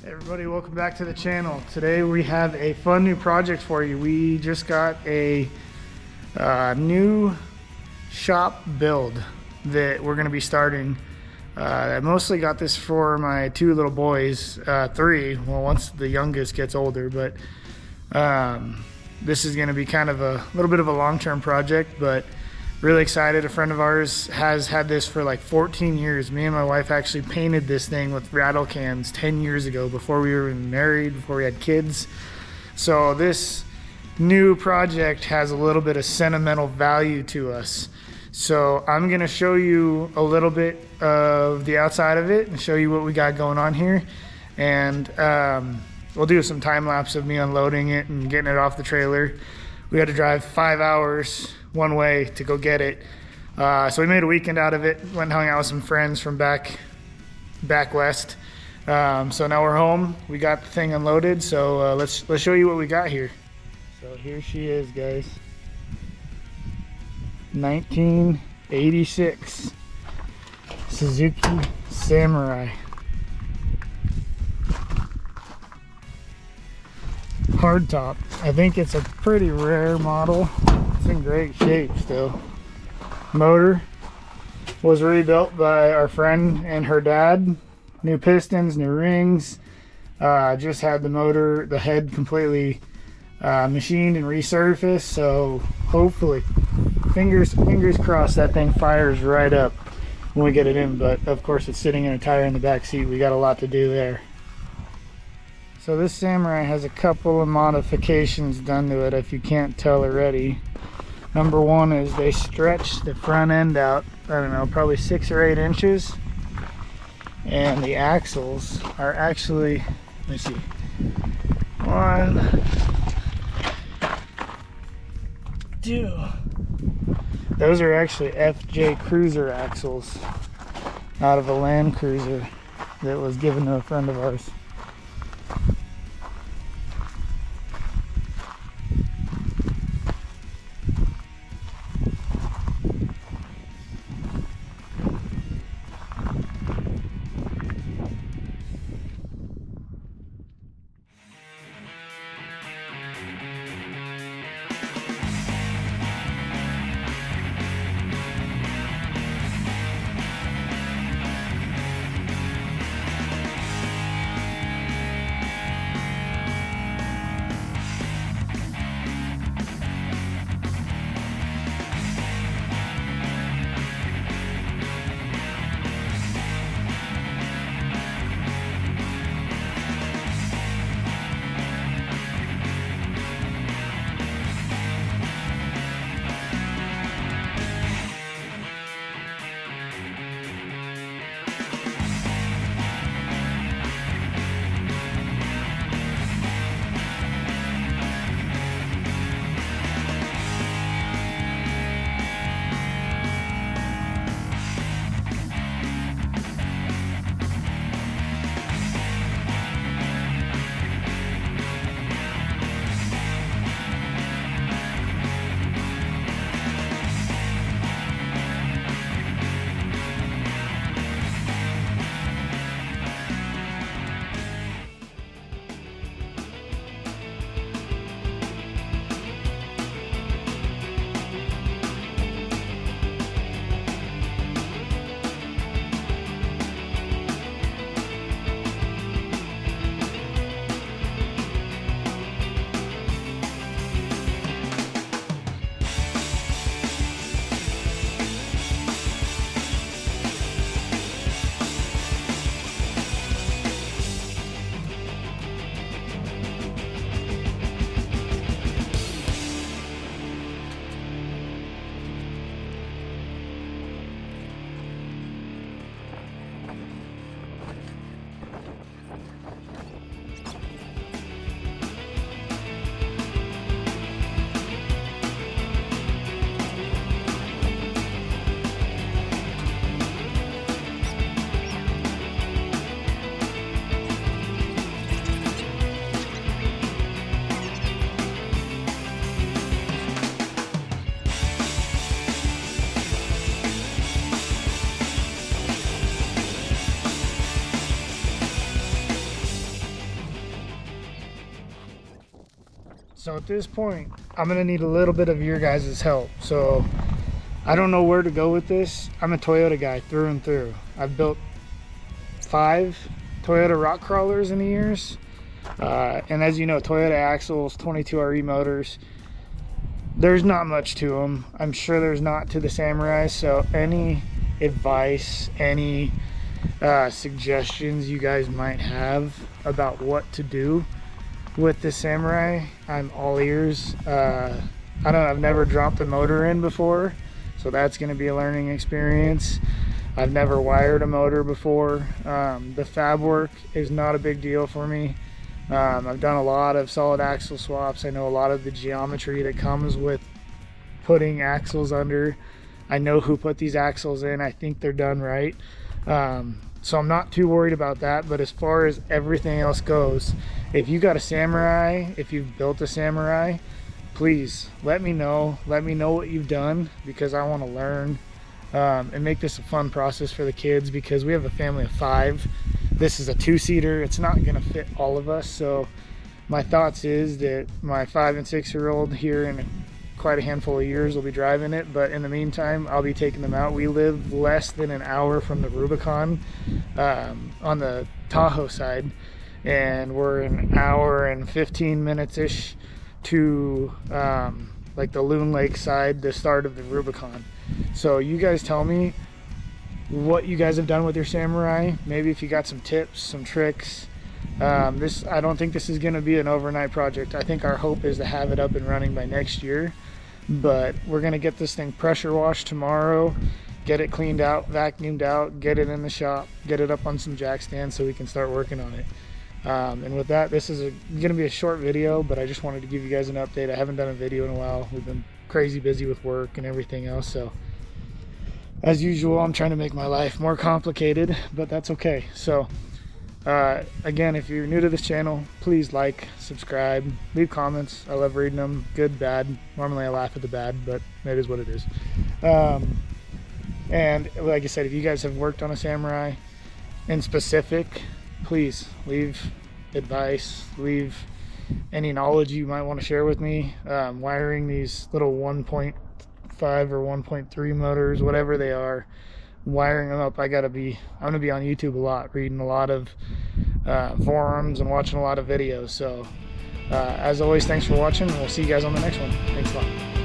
Everybody, welcome back to the channel. Today we have a fun new project for you. We just got a new shop build that we're going to be starting. I mostly got this for my two little boys, three, well, once the youngest gets older, but this is going to be kind of a little bit of a long-term project, but really excited. A friend of ours has had this for like 14 years. Me and my wife actually painted this thing with rattle cans 10 years ago, before we were even married, before we had kids. So this new project has a little bit of sentimental value to us. So I'm gonna show you a little bit of the outside of it and show you what we got going on here. And we'll do some time lapse of me unloading it and getting it off the trailer. We had to drive 5 hours one way to go get it. So we made a weekend out of it, went and hung out with some friends from back west. So now we're home. We got the thing unloaded. So let's show you what we got here. So here she is, guys. 1986 Suzuki Samurai. Hardtop. I think it's a pretty rare model. It's in great shape still. Motor was rebuilt by our friend and her dad. New pistons, new rings. Just had the motor, the head completely machined and resurfaced. So hopefully, fingers crossed, that thing fires right up when we get it in. But of course, it's sitting in a tire in the back seat. We got a lot to do there. So this Samurai has a couple of modifications done to it, if you can't tell already. Number one is they stretched the front end out, I don't know, probably 6 or 8 inches. And the axles are actually, let me see, 1, 2. Those are actually FJ Cruiser axles out of a Land Cruiser that was given to a friend of ours. So at this point, I'm gonna need a little bit of your guys' help. So I don't know where to go with this. I'm a Toyota guy through and through. I've built 5 Toyota rock crawlers in the years. And as you know, Toyota axles, 22RE motors, there's not much to them. I'm sure there's not to the Samurai. So any advice, any suggestions you guys might have about what to do with the Samurai, I'm all ears. I've never dropped a motor in before, so that's going to be a learning experience. I've never wired a motor before. The fab work is not a big deal for me. I've done a lot of solid axle swaps. I know a lot of the geometry that comes with putting axles under. I know who put these axles in. I think they're done right. So I'm not too worried about that. But as far as everything else goes, if you got a Samurai, if you've built a Samurai, please let me know. Let me know what you've done, because I want to learn and make this a fun process for the kids, because we have a family of 5. This is a 2-seater. It's not going to fit all of us. So my thoughts is that my 5 and 6-year-old here in quite a handful of years will be driving it, but in the meantime I'll be taking them out. We live less than an hour from the Rubicon on the Tahoe side, and we're an hour and 15 minutes ish to like the Loon Lake side, the start of the Rubicon. So you guys tell me what you guys have done with your Samurai. Maybe if you got some tips, some tricks. I don't think this is going to be an overnight project. I think our hope is to have it up and running by next year, but we're going to get this thing pressure washed tomorrow, get it cleaned out, vacuumed out, get it in the shop, get it up on some jack stands so we can start working on it. And with that, this is going to be a short video, but I just wanted to give you guys an update. I haven't done a video in a while. We've been crazy busy with work and everything else, so as usual, I'm trying to make my life more complicated, but that's okay. So again, if you're new to this channel, please like, subscribe, leave comments. I love reading them, good, bad. Normally I laugh at the bad, but that is what it is. And like I said, if you guys have worked on a Samurai in specific, please leave advice, leave any knowledge you might want to share with me. Wiring these little 1.5 or 1.3 motors, whatever they are, wiring them up. I'm gonna be on YouTube a lot, reading a lot of forums and watching a lot of videos. So as always, thanks for watching, and we'll see you guys on the next one. Thanks a lot.